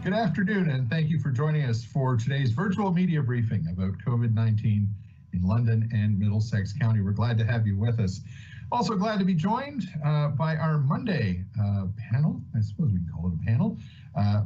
Good afternoon, and thank you for joining us for today's virtual media briefing about COVID-19 in London and Middlesex County. We're glad to have you with us. Also glad to be joined by our Monday panel. I suppose we can call it a panel.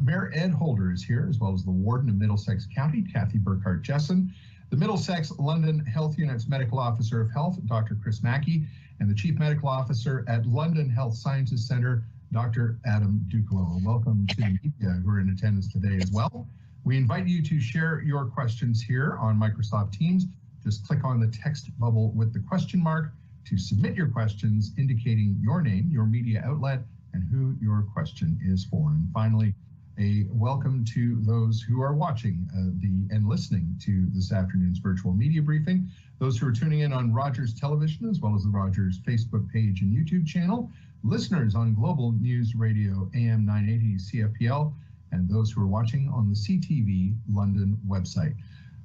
Mayor Ed Holder is here, as well as the Warden of Middlesex County, Cathy Burghardt-Jesson, the Middlesex-London Health Unit's Medical Officer of Health, Dr. Mackie, and the Chief Medical Officer at London Health Sciences Centre, Dr. Adam Dukelow. Welcome to the media who are in attendance today as well. We invite you to share your questions here on Microsoft Teams. Just click on the text bubble with the question mark to submit your questions, indicating your name, your media outlet, and who your question is for. And finally, a welcome to those who are watching and listening to this afternoon's virtual media briefing. Those who are tuning in on Rogers Television, as well as the Rogers Facebook page and YouTube channel, listeners on Global News Radio AM 980 CFPL, and those who are watching on the CTV London website.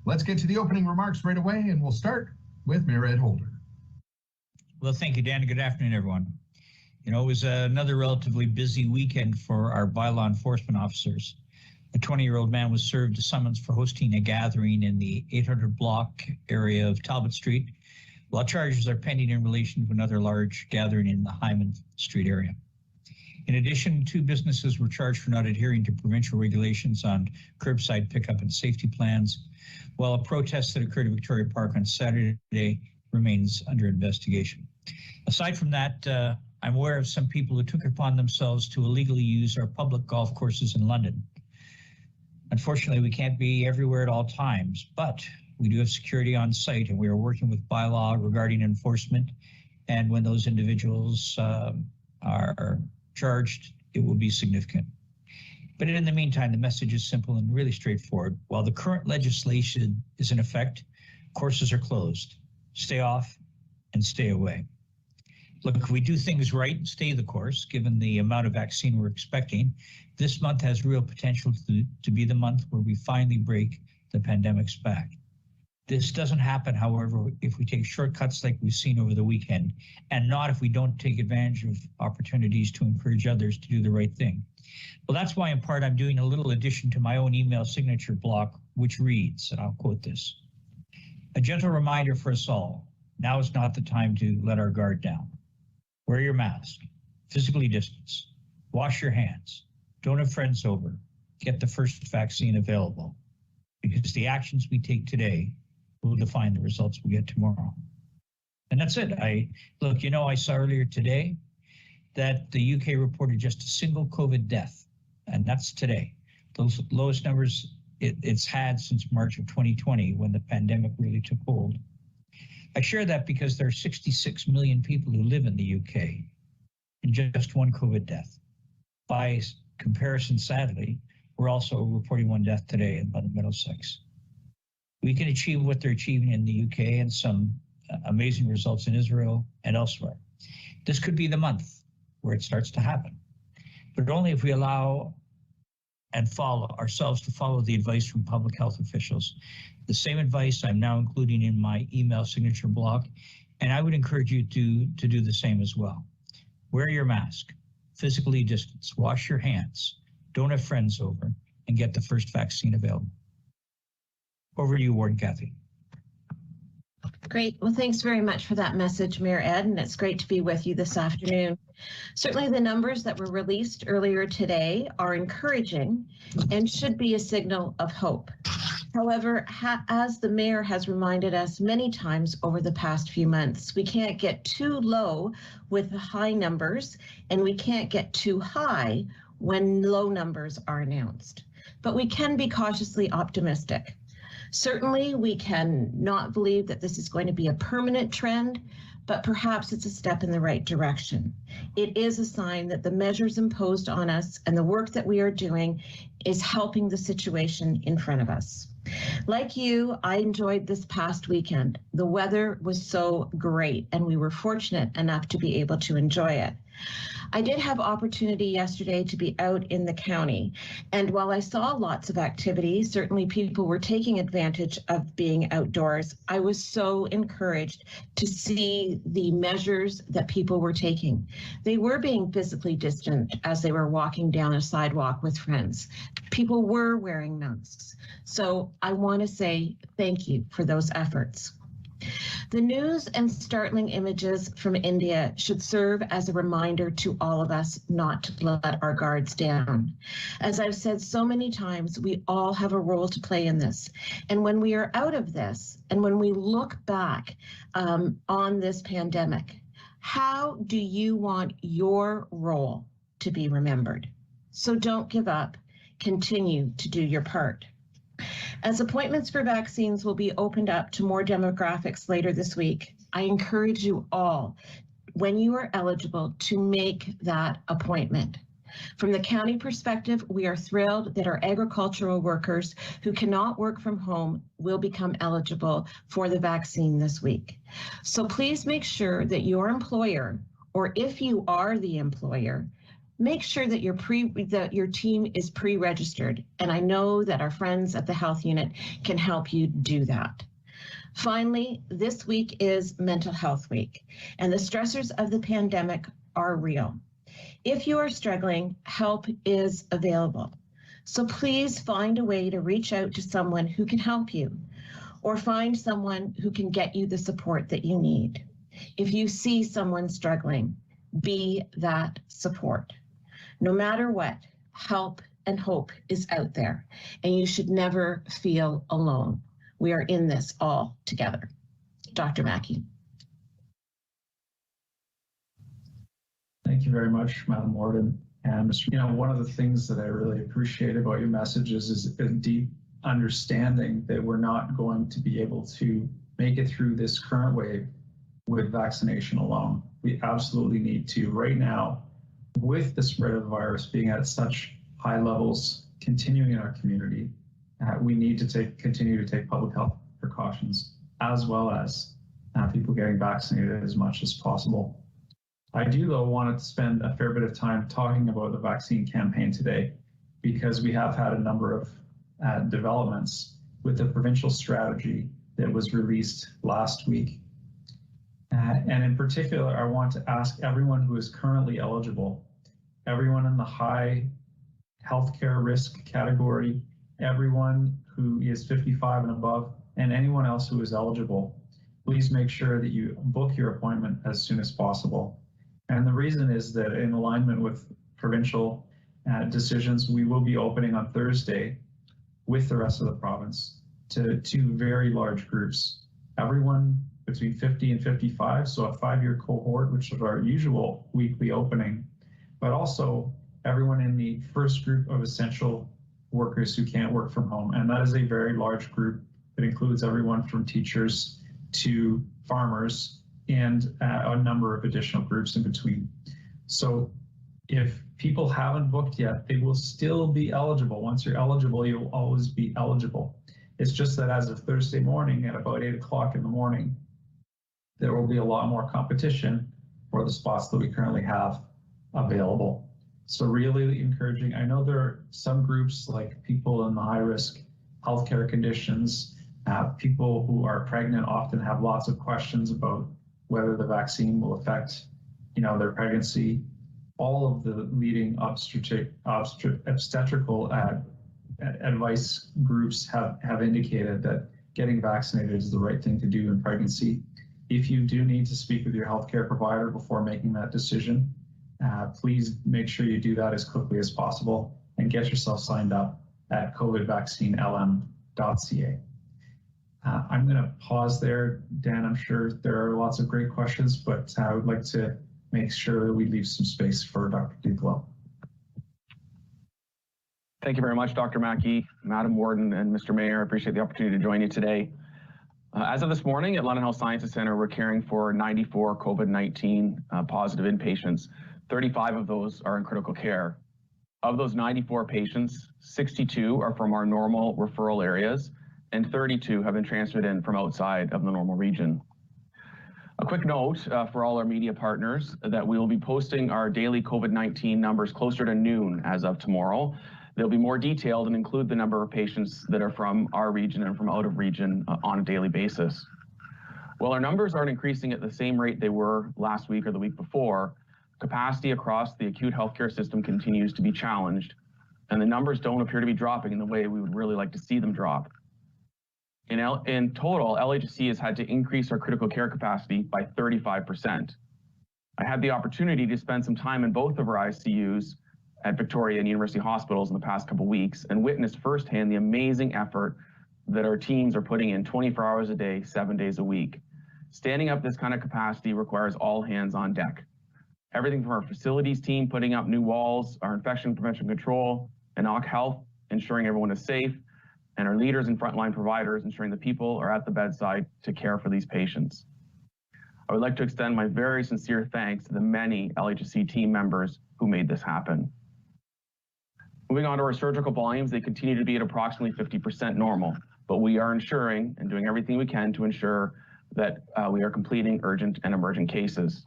Let's get to the opening remarks right away, and we'll start with Mayor Ed Holder. Well, thank you, Dan. Good afternoon, everyone. You know, it was another relatively busy weekend for our bylaw enforcement officers. A 20-year-old man was served a summons for hosting a gathering in the 800 block area of Talbot Street, while charges are pending in relation to another large gathering in the Hyman Street area. In addition, 2 businesses were charged for not adhering to provincial regulations on curbside pickup and safety plans, while a protest that occurred at Victoria Park on Saturday remains under investigation. Aside from that, I'm aware of some people who took it upon themselves to illegally use our public golf courses in London. Unfortunately, we can't be everywhere at all times, but we do have security on site, and we are working with bylaw regarding enforcement. And when those individuals are charged, it will be significant. But in the meantime, the message is simple and really straightforward. While the current legislation is in effect, courses are closed. Stay off and stay away. Look, if we do things right and stay the course, given the amount of vaccine we're expecting, this month has real potential to be the month where we finally break the pandemic's back. This doesn't happen, however, if we take shortcuts like we've seen over the weekend, and not if we don't take advantage of opportunities to encourage others to do the right thing. Well, that's why in part I'm doing a little addition to my own email signature block, which reads, and I'll quote this: "A gentle reminder for us all, now is not the time to let our guard down. Wear your mask, physically distance, wash your hands, don't have friends over, get the first vaccine available, because the actions we take today will define the results we get tomorrow." And that's it. I saw earlier today that the UK reported just a single COVID death, and that's today. Those lowest numbers it's had since March of 2020, when the pandemic really took hold. I share that because there are 66 million people who live in the UK, and just one COVID death. By comparison, sadly, we're also reporting 1 death today in Middlesex. We can achieve what they're achieving in the UK and some amazing results in Israel and elsewhere. This could be the month where it starts to happen, but only if we allow and follow the advice from public health officials. The same advice I'm now including in my email signature block, and I would encourage you to do the same as well. Wear your mask, physically distance, wash your hands, don't have friends over, and get the first vaccine available. Over to you, Warden Cathy. Great. Well, thanks very much for that message, Mayor Ed, and it's great to be with you this afternoon. Certainly the numbers that were released earlier today are encouraging and should be a signal of hope. However, as the mayor has reminded us many times over the past few months, we can't get too low with high numbers, and we can't get too high when low numbers are announced. But we can be cautiously optimistic. Certainly, we can not believe that this is going to be a permanent trend, but perhaps it's a step in the right direction. It is a sign that the measures imposed on us and the work that we are doing is helping the situation in front of us. Like you, I enjoyed this past weekend. The weather was so great, and we were fortunate enough to be able to enjoy it. I did have opportunity yesterday to be out in the county, and while I saw lots of activity, certainly people were taking advantage of being outdoors. I was so encouraged to see the measures that people were taking. They were being physically distant as they were walking down a sidewalk with friends. People were wearing masks. So I want to say thank you for those efforts. The news and startling images from India should serve as a reminder to all of us not to let our guards down. As I've said so many times, we all have a role to play in this. And when we are out of this, and when we look back on this pandemic, how do you want your role to be remembered? So don't give up. Continue to do your part. As appointments for vaccines will be opened up to more demographics later this week, I encourage you all, when you are eligible, to make that appointment. From the county perspective, we are thrilled that our agricultural workers who cannot work from home will become eligible for the vaccine this week. So please make sure that your employer, or if you are the employer, make sure that your team is pre-registered. And I know that our friends at the health unit can help you do that. Finally, this week is Mental Health Week, and the stressors of the pandemic are real. If you are struggling, help is available. So please find a way to reach out to someone who can help you, or find someone who can get you the support that you need. If you see someone struggling, be that support. No matter what, help and hope is out there, and you should never feel alone. We are in this all together. Dr. Mackie. Thank you very much, Madam Warden. And one of the things that I really appreciate about your messages is a deep understanding that we're not going to be able to make it through this current wave with vaccination alone. We absolutely need to right now, with the spread of the virus being at such high levels, continuing in our community, we need to continue to take public health precautions, as well as people getting vaccinated as much as possible. I do, though, want to spend a fair bit of time talking about the vaccine campaign today, because we have had a number of developments with the provincial strategy that was released last week. And in particular, I want to ask everyone who is currently eligible, everyone in the high healthcare risk category, everyone who is 55 and above, and anyone else who is eligible, please make sure that you book your appointment as soon as possible. And the reason is that in alignment with provincial decisions, we will be opening on Thursday with the rest of the province to two very large groups. Everyone between 50 and 55, so a 5-year cohort, which is our usual weekly opening, but also everyone in the first group of essential workers who can't work from home. And that is a very large group that includes everyone from teachers to farmers and a number of additional groups in between. So if people haven't booked yet, they will still be eligible. Once you're eligible, you'll always be eligible. It's just that as of Thursday morning at about 8 o'clock in the morning, there will be a lot more competition for the spots that we currently have available. So really encouraging. I know there are some groups like people in the high-risk healthcare conditions, people who are pregnant often have lots of questions about whether the vaccine will affect, their pregnancy. All of the leading obstetrical advice groups have indicated that getting vaccinated is the right thing to do in pregnancy. If you do need to speak with your healthcare provider before making that decision, please make sure you do that as quickly as possible and get yourself signed up at covidvaccinelm.ca. I'm going to pause there. Dan, I'm sure there are lots of great questions, but I would like to make sure that we leave some space for Dr. Dukelow. Thank you very much, Dr. Mackie, Madam Warden, and Mr. Mayor. I appreciate the opportunity to join you today. As of this morning at London Health Sciences Centre, we're caring for 94 COVID-19 positive inpatients. 35 of those are in critical care. Of those 94 patients, 62 are from our normal referral areas, and 32 have been transferred in from outside of the normal region. A quick note for all our media partners that we will be posting our daily COVID-19 numbers closer to noon as of tomorrow. They'll be more detailed and include the number of patients that are from our region and from out of region on a daily basis. While our numbers aren't increasing at the same rate they were last week or the week before, capacity across the acute healthcare system continues to be challenged, and the numbers don't appear to be dropping in the way we would really like to see them drop. In total, LHC has had to increase our critical care capacity by 35%. I had the opportunity to spend some time in both of our ICUs at Victoria and University Hospitals in the past couple of weeks and witnessed firsthand the amazing effort that our teams are putting in 24 hours a day, 7 days a week. Standing up this kind of capacity requires all hands on deck. Everything from our facilities team putting up new walls, our infection prevention control, and OC Health ensuring everyone is safe, and our leaders and frontline providers ensuring the people are at the bedside to care for these patients. I would like to extend my very sincere thanks to the many LHC team members who made this happen. Moving on to our surgical volumes, they continue to be at approximately 50% normal, but we are ensuring and doing everything we can to ensure that we are completing urgent and emergent cases.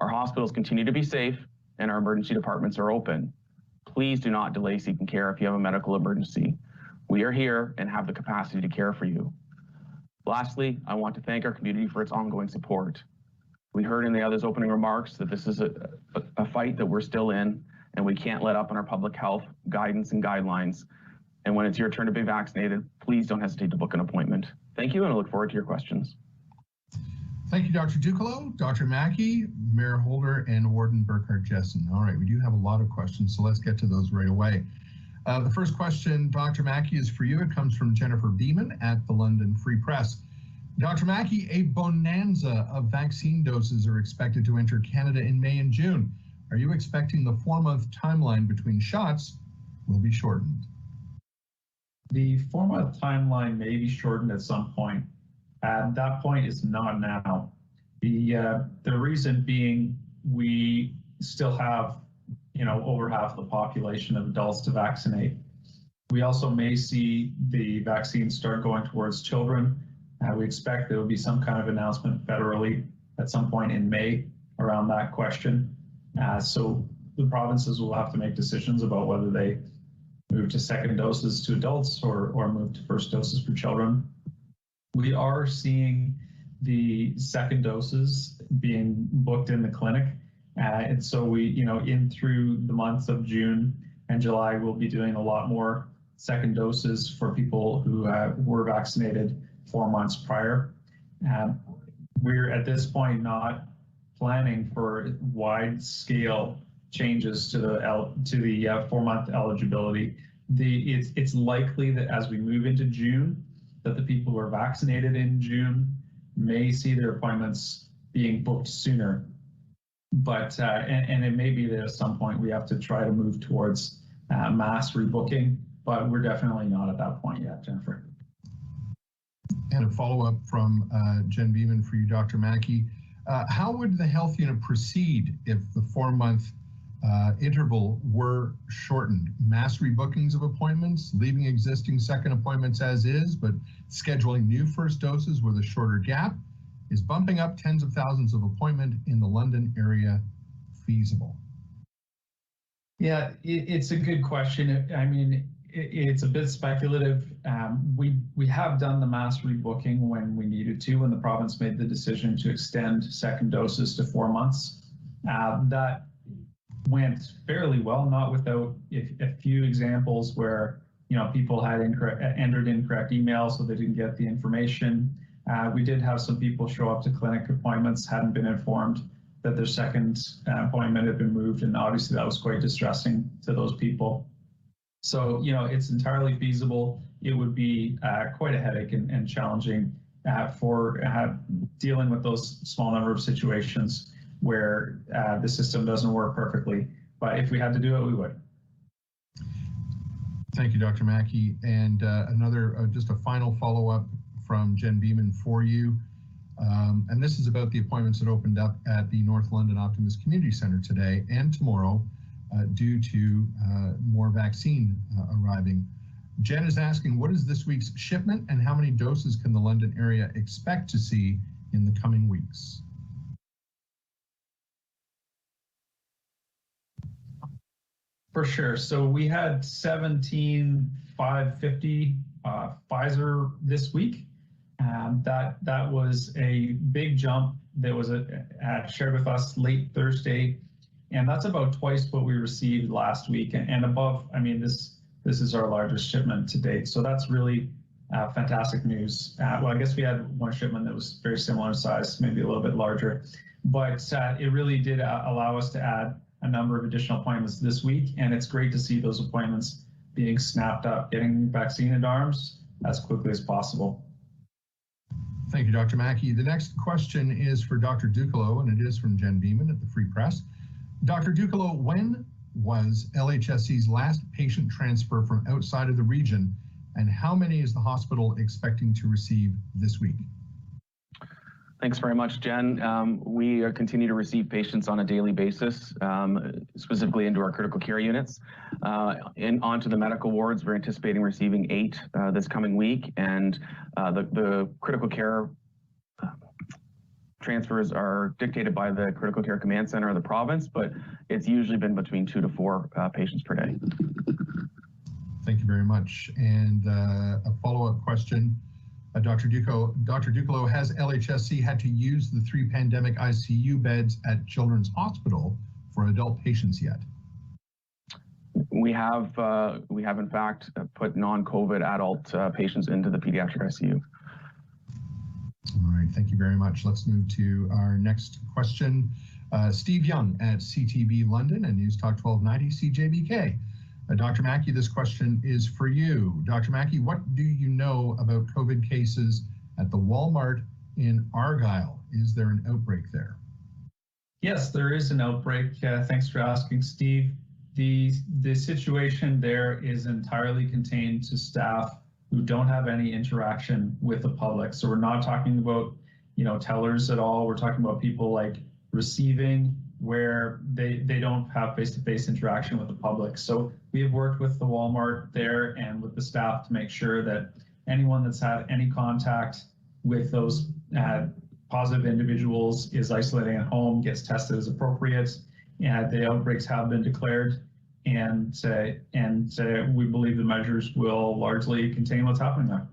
Our hospitals continue to be safe and our emergency departments are open. Please do not delay seeking care if you have a medical emergency. We are here and have the capacity to care for you. Lastly, I want to thank our community for its ongoing support. We heard in the others' opening remarks that this is a fight that we're still in, and we can't let up on our public health guidance and guidelines. And when it's your turn to be vaccinated, please don't hesitate to book an appointment. Thank you, and I look forward to your questions. Thank you, Dr. Dukelow, Dr. Mackie, Mayor Holder, and Warden Burghardt-Jesson. All right, we do have a lot of questions, so let's get to those right away. The first question, Dr. Mackie, is for you. It comes from Jennifer Beeman at the London Free Press. Dr. Mackie, a bonanza of vaccine doses are expected to enter Canada in May and June. Are you expecting the 4-month timeline between shots will be shortened? The 4-month timeline may be shortened at some point. That point is not now. The reason being we still have over half the population of adults to vaccinate. We also may see the vaccine start going towards children. We expect there will be some kind of announcement federally at some point in May around that question. So the provinces will have to make decisions about whether they move to second doses to adults or move to first doses for children. We are seeing the second doses being booked in the clinic. And so we, in through the months of June and July, we'll be doing a lot more second doses for people who were vaccinated 4 months prior. We're at this point not planning for wide-scale changes to the 4-month eligibility. It's likely that as we move into June, that the people who are vaccinated in June may see their appointments being booked sooner. But and it may be that at some point we have to try to move towards mass rebooking, but we're definitely not at that point yet, Jennifer. And a follow-up from Jen Beeman for you, Dr. Mackie. How would the health unit proceed if the 4-month interval were shortened? Mass rebookings of appointments, leaving existing second appointments as is, but scheduling new first doses with a shorter gap? Is bumping up tens of thousands of appointment in the London area feasible? Yeah, it's a good question. I mean, it's a bit speculative. We have done the mass rebooking when we needed to, when the province made the decision to extend second doses to 4 months. That went fairly well, not without a few examples where people had entered incorrect emails, so they didn't get the information. We did have some people show up to clinic appointments, hadn't been informed that their second appointment had been moved, and obviously that was quite distressing to those people. So, it's entirely feasible. It would be quite a headache and challenging for dealing with those small number of situations where the system doesn't work perfectly. But if we had to do it, we would. Thank you, Dr. Mackie. And another, just a final follow-up from Jen Beeman for you. And this is about the appointments that opened up at the North London Optimus Community Centre today and tomorrow due to more vaccine arriving. Jen is asking, what is this week's shipment and how many doses can the London area expect to see in the coming weeks? For sure. So we had 17,550 Pfizer this week. That was a big jump that was shared with us late Thursday, and that's about twice what we received last week and above. I mean, this is our largest shipment to date, so that's really fantastic news. Well, I guess we had one shipment that was very similar in size, maybe a little bit larger, but it really did allow us to add a number of additional appointments this week, and it's great to see those appointments being snapped up, getting vaccine into arms as quickly as possible. Thank you, Dr. Mackie. The next question is for Dr. Dukelow, and it is from Jen Beeman at the Free Press. Dr. Dukelow, when was LHSC's last patient transfer from outside of the region, and how many is the hospital expecting to receive this week? Thanks very much, Jen. We continue to receive patients on a daily basis, specifically into our critical care units. Onto the medical wards, we're anticipating receiving 8 this coming week, and the critical care transfers are dictated by the critical care command center of the province, but it's usually been between 2 to 4 patients per day. Thank you very much. And a follow-up question. Dr. Dukelow, has LHSC had to use the 3 pandemic ICU beds at Children's Hospital for adult patients yet? We have in fact put non-COVID adult patients into the pediatric ICU. All right, thank you very much. Let's move to our next question. Steve Young at CTV London and News Talk 1290 CJBK. Dr. Mackie, this question is for you. Dr. Mackie, what do you know about COVID cases at the Walmart in Argyle? Is there an outbreak there? Yes, there is an outbreak. Thanks for asking, Steve. The situation there is entirely contained to staff who don't have any interaction with the public. So we're not talking about, tellers at all. We're talking about people like receiving, where they don't have face-to-face interaction with the public. So we have worked with the Walmart there and with the staff to make sure that anyone that's had any contact with those positive individuals is isolating at home, gets tested as appropriate. The outbreaks have been declared, and we believe the measures will largely contain what's happening there.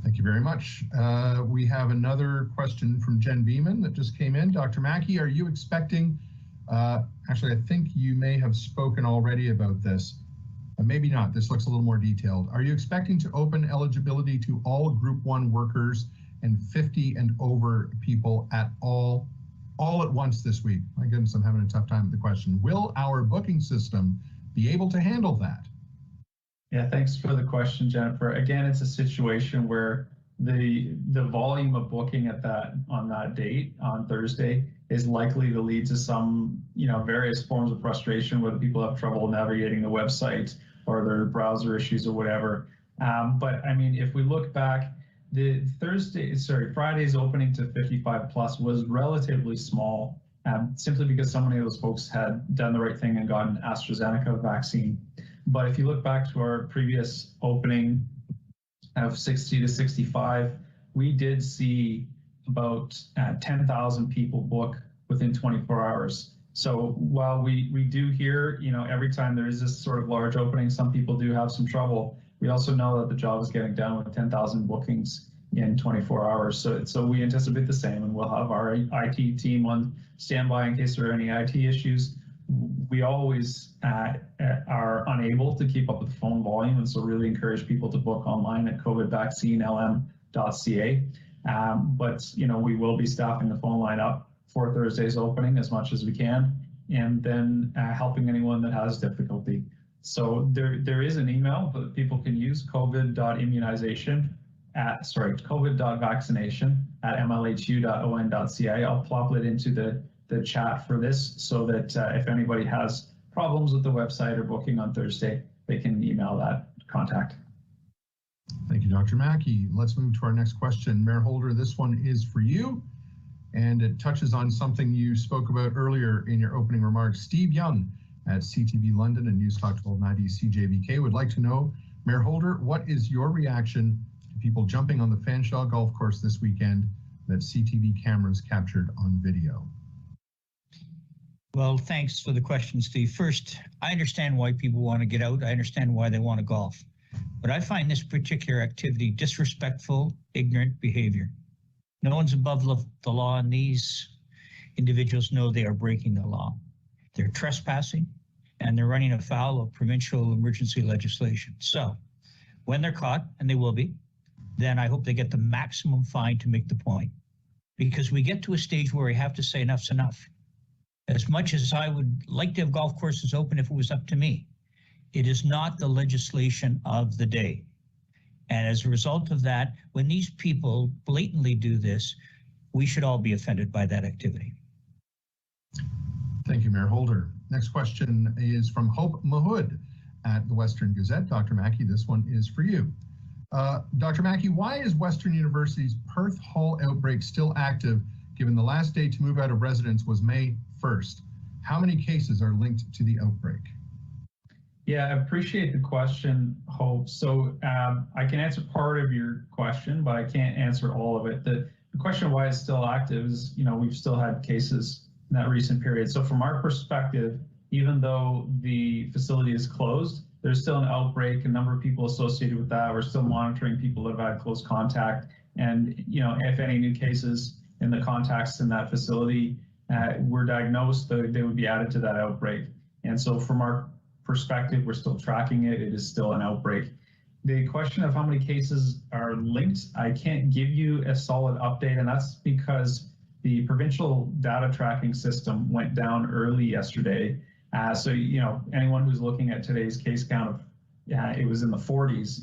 Thank you very much. We have another question from Jen Beeman that just came in. Dr. Mackie, are you expecting, actually, I think you may have spoken already about this, maybe not, this looks a little more detailed. Are you expecting to open eligibility to all Group 1 workers and 50 and over people at all at once this week? My goodness, I'm having a tough time with the question. Will our booking system be able to handle that? Yeah, thanks for the question, Jennifer. Again, it's a situation where the volume of booking on that date, on Thursday, is likely to lead to some, various forms of frustration, whether people have trouble navigating the website or their browser issues or whatever. But I mean, if we look back, the Friday's opening to 55 plus was relatively small, simply because so many of those folks had done the right thing and gotten AstraZeneca vaccine. But if you look back to our previous opening of 60 to 65, we did see about 10,000 people book within 24 hours. So while we do hear, every time there is this sort of large opening, some people do have some trouble. We also know that the job is getting done with 10,000 bookings in 24 hours. So we anticipate the same, and we'll have our IT team on standby in case there are any IT issues. We always are unable to keep up with the phone volume, and so really encourage people to book online at covidvaccinelm.ca. But we will be staffing the phone line up for Thursday's opening as much as we can, and then helping anyone that has difficulty. So there is an email that people can use, covid.vaccination@mlhu.on.ca. I'll plop it into the chat for this so that if anybody has problems with the website or booking on Thursday, they can email that contact. Thank you, Dr. Mackie. Let's move to our next question. Mayor Holder, this one is for you, and it touches on something you spoke about earlier in your opening remarks. Steve Young at CTV London and News Talk 1290 CJBK would like to know, Mayor Holder, what is your reaction to people jumping on the Fanshawe Golf Course this weekend that CTV cameras captured on video? Well, thanks for the question, Steve. First, I understand why people want to get out. I understand why they want to golf. But I find this particular activity disrespectful, ignorant behavior. No one's above the law, and these individuals know they are breaking the law. They're trespassing, and they're running afoul of provincial emergency legislation. So when they're caught, and they will be, then I hope they get the maximum fine to make the point. Because we get to a stage where we have to say enough's enough. As much as I would like to have golf courses open if it was up to me, it is not the legislation of the day. And as a result of that, when these people blatantly do this, we should all be offended by that activity. Thank you, Mayor Holder. Next question is from Hope Mahood at the Western Gazette. Dr. Mackie, this one is for you. Dr. Mackie, why is Western University's Perth Hall outbreak still active, given the last day to move out of residence was May 1st? How many cases are linked to the outbreak? Yeah, I appreciate the question, Hope. So I can answer part of your question, but I can't answer all of it. The question why it's still active is, we've still had cases in that recent period. So from our perspective, even though the facility is closed, there's still an outbreak, a number of people associated with that. We're still monitoring people that have had close contact. And, if any new cases in the contacts in that facility were diagnosed, they would be added to that outbreak. And so from our perspective, we're still tracking it. It is still an outbreak. The question of how many cases are linked, I can't give you a solid update, and that's because the provincial data tracking system went down early yesterday. So, anyone who's looking at today's case count of, it was in the 40s,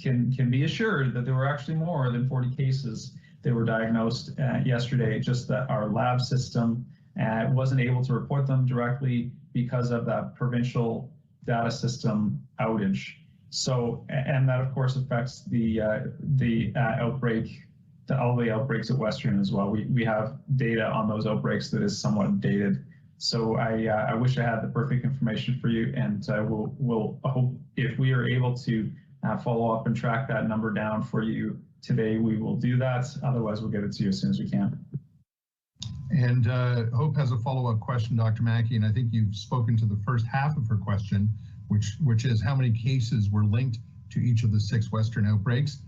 can be assured that there were actually more than 40 cases that were diagnosed yesterday, just that our lab system wasn't able to report them directly because of that provincial data system outage. So, and that of course affects the outbreak, all the outbreaks at Western as well. We have data on those outbreaks that is somewhat dated. So I wish I had the perfect information for you, and we'll hope if we are able to follow up and track that number down for you today, we will do that. Otherwise, we'll get it to you as soon as we can. And Hope has a follow-up question, Dr. Mackie, and I think you've spoken to the first half of her question, which is how many cases were linked to each of the 6 Western outbreaks.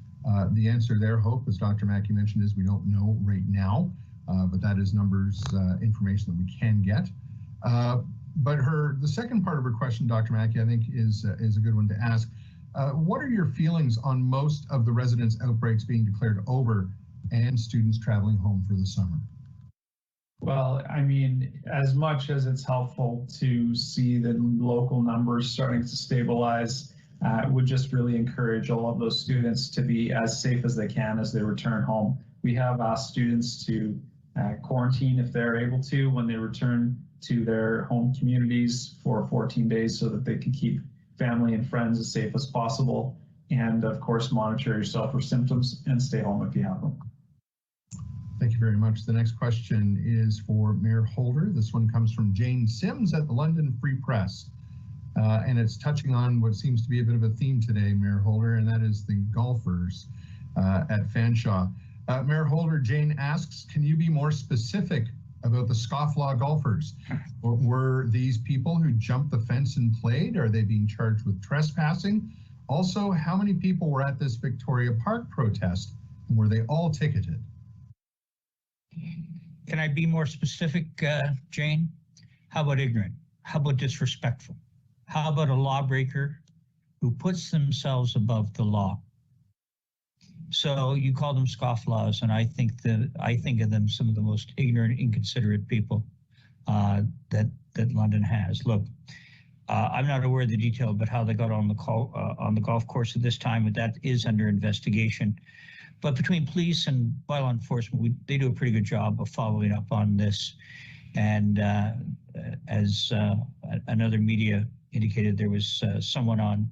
The answer there, Hope, as Dr. Mackie mentioned, is we don't know right now, but that is numbers, information that we can get. But the second part of her question, Dr. Mackie, I think is a good one to ask. What are your feelings on most of the residents' outbreaks being declared over and students traveling home for the summer? Well, I mean, as much as it's helpful to see the local numbers starting to stabilize, would just really encourage all of those students to be as safe as they can as they return home. We have asked students to quarantine if they're able to when they return to their home communities for 14 days so that they can keep family and friends as safe as possible. And of course, monitor yourself for symptoms and stay home if you have them. Thank you very much. The next question is for Mayor Holder. This one comes from Jane Sims at the London Free Press. And it's touching on what seems to be a bit of a theme today, Mayor Holder, and that is the golfers at Fanshawe. Mayor Holder, Jane asks, can you be more specific about the scofflaw golfers? Were these people who jumped the fence and played? Are they being charged with trespassing? Also, how many people were at this Victoria Park protest, and were they all ticketed? Can I be more specific, Jane? How about ignorant? How about disrespectful? How about a lawbreaker who puts themselves above the law? So you call them scofflaws, and I think of them some of the most ignorant, inconsiderate people that London has. Look, I'm not aware of the detail about how they got on the golf course at this time, but that is under investigation. But between police and bylaw enforcement, they do a pretty good job of following up on this. And as another media indicated, there was someone on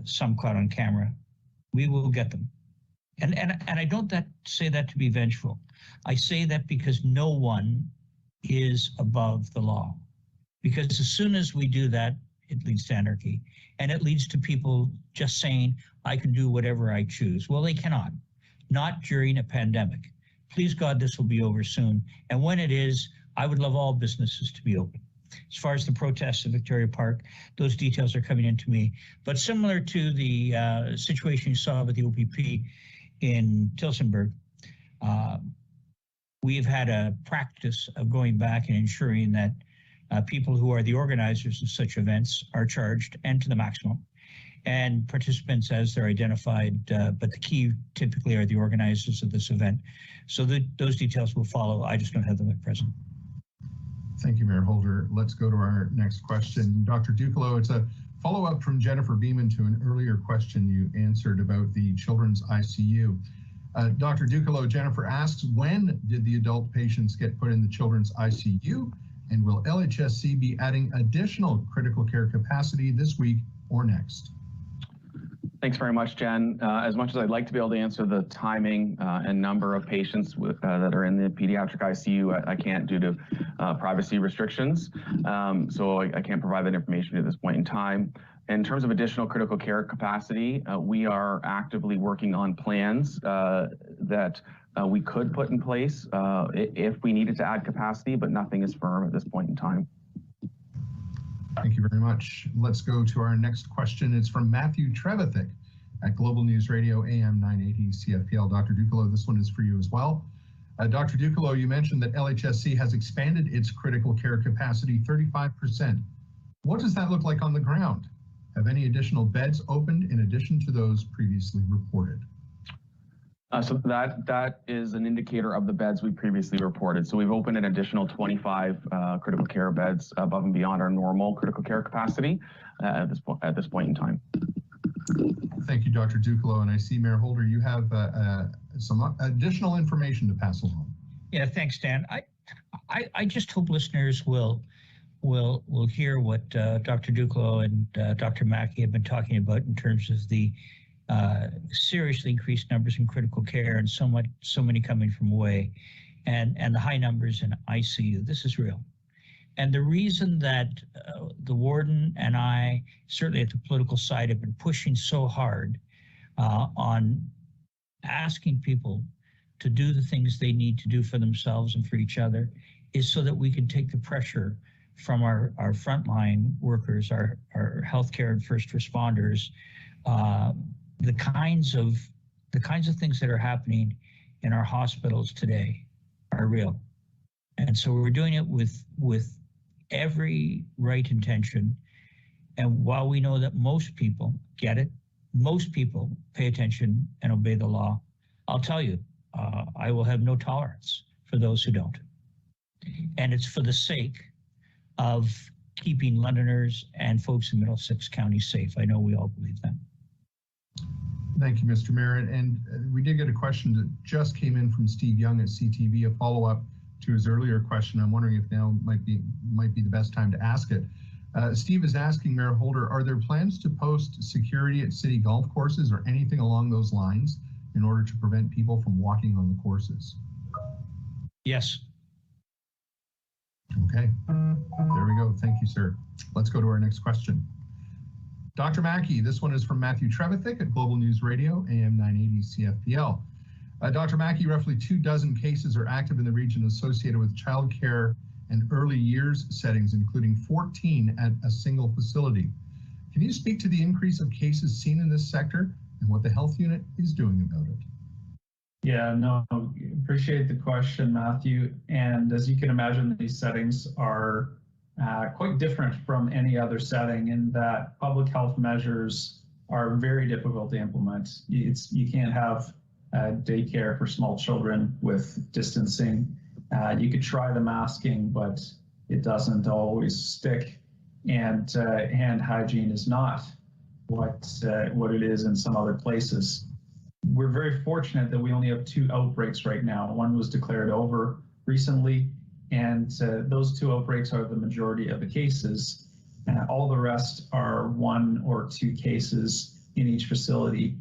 some caught on camera. We will get them. And I don't say that to be vengeful. I say that because no one is above the law. Because as soon as we do that, it leads to anarchy. And it leads to people just saying, I can do whatever I choose. Well, they cannot. Not during a pandemic. Please God, this will be over soon. And when it is, I would love all businesses to be open. As far as the protests at Victoria Park, those details are coming into me. But similar to the situation you saw with the OPP in Tillsonburg, we've had a practice of going back and ensuring that people who are the organizers of such events are charged and to the maximum, and participants as they're identified, but the key typically are the organizers of this event. So those details will follow. I just don't have them at present. Thank you, Mayor Holder. Let's go to our next question. Dr. Dukelow, it's a follow-up from Jennifer Beeman to an earlier question you answered about the children's ICU. Dr. Dukelow, Jennifer asks, when did the adult patients get put in the children's ICU? And will LHSC be adding additional critical care capacity this week or next? Thanks very much, Jen. As much as I'd like to be able to answer the timing and number of patients that are in the pediatric ICU, I can't due to privacy restrictions. So I can't provide that information at this point in time. In terms of additional critical care capacity, we are actively working on plans that we could put in place if we needed to add capacity, but nothing is firm at this point in time. Thank you very much. Let's go to our next question. It's from Matthew Trevithick at Global News Radio, AM 980 CFPL. Dr. Dukelow, this one is for you as well. Dr. Dukelow, you mentioned that LHSC has expanded its critical care capacity 35%. What does that look like on the ground? Have any additional beds opened in addition to those previously reported? So that is an indicator of the beds we previously reported. So we've opened an additional 25 critical care beds above and beyond our normal critical care capacity at this point in time. Thank you, Dr. Dukelow. And I see, Mayor Holder, you have some additional information to pass along. Yeah, thanks, Dan. I just hope listeners will hear what Dr. Dukelow and Dr. Mackie have been talking about in terms of the seriously increased numbers in critical care and so many coming from away, and the high numbers in ICU. This is real. And the reason that the warden and I, certainly at the political side, have been pushing so hard on asking people to do the things they need to do for themselves and for each other is so that we can take the pressure from our frontline workers, our healthcare and first responders, the kinds of things that are happening in our hospitals today are real. And so we're doing it with every right intention. And while we know that most people get it, most people pay attention and obey the law, I'll tell you, I will have no tolerance for those who don't. And it's for the sake of keeping Londoners and folks in Middlesex County safe. I know we all believe that. Thank you, Mr. Mayor. And we did get a question that just came in from Steve Young at CTV, a follow-up to his earlier question. I'm wondering if now might be the best time to ask it. Steve is asking, Mayor Holder, are there plans to post security at city golf courses or anything along those lines in order to prevent people from walking on the courses? Yes. Okay, there we go. Thank you, sir. Let's go to our next question. Dr. Mackie, this one is from Matthew Trevithick at Global News Radio, AM 980 CFPL. Dr. Mackie, roughly 24 cases are active in the region associated with childcare and early years settings, including 14 at a single facility. Can you speak to the increase of cases seen in this sector and what the health unit is doing about it? Yeah, no, appreciate the question, Matthew. And as you can imagine, these settings are quite different from any other setting in that public health measures are very difficult to implement. You can't have daycare for small children with distancing. You could try the masking, but it doesn't always stick. And hand hygiene is not what it is in some other places. We're very fortunate that we only have 2 outbreaks right now. One was declared over recently, and those 2 outbreaks are the majority of the cases. All the rest are 1 or 2 cases in each facility.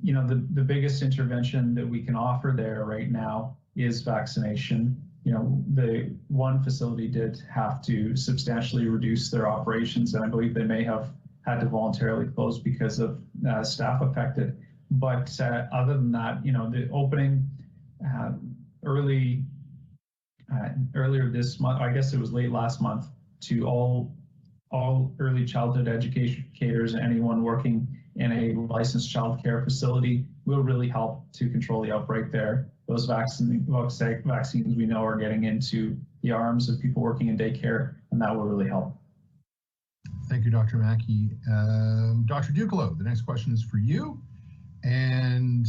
You know, the biggest intervention that we can offer there right now is vaccination. You know, the one facility did have to substantially reduce their operations, and I believe they may have had to voluntarily close because of staff affected. But other than that, you know, the opening early earlier this month, I guess it was late last month, to all early childhood educators, anyone working in a licensed child care facility, will really help to control the outbreak there. Those vaccines we know are getting into the arms of people working in daycare, and that will really help. Thank you, Dr. Mackie. Dr. Dukelow, the next question is for you. And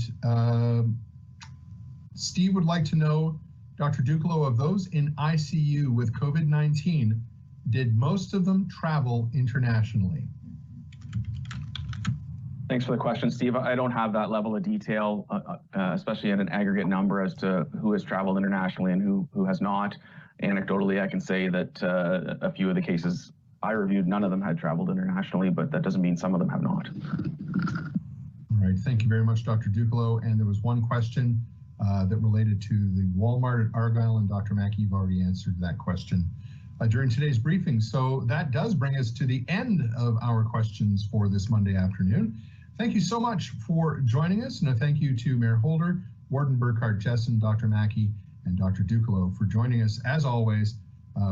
Steve would like to know, Dr. Dukelow, of those in ICU with COVID-19, did most of them travel internationally? Thanks for the question, Steve. I don't have that level of detail, especially in an aggregate number as to who has traveled internationally and who has not. Anecdotally, I can say that a few of the cases I reviewed, none of them had traveled internationally, but that doesn't mean some of them have not. All right, thank you very much, Dr. Dukelow. And there was one question that related to the Walmart at Argyle, and Dr. Mackie, you've already answered that question during today's briefing. So that does bring us to the end of our questions for this Monday afternoon. Thank you so much for joining us, and a thank you to Mayor Holder, Warden Burghardt-Jesson, Dr. Mackie, and Dr. Dukelow for joining us, as always,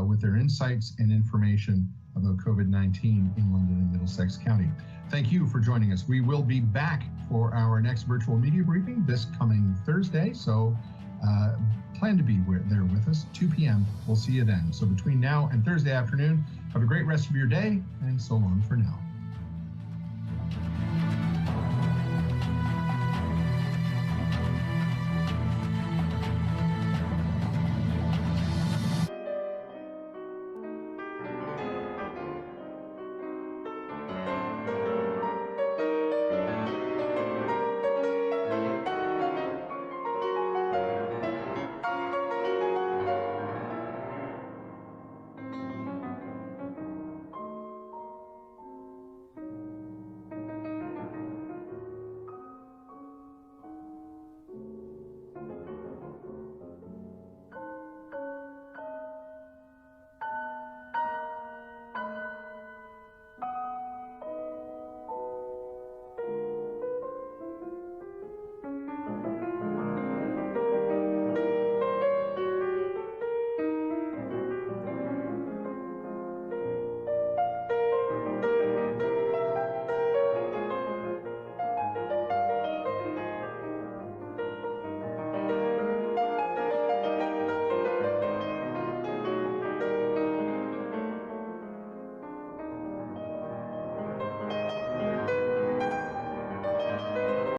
with their insights and information about COVID-19 in London and Middlesex County. Thank you for joining us. We will be back for our next virtual media briefing this coming Thursday, so plan to be there with us, 2 p.m. We'll see you then. So between now and Thursday afternoon, have a great rest of your day, and so long for now.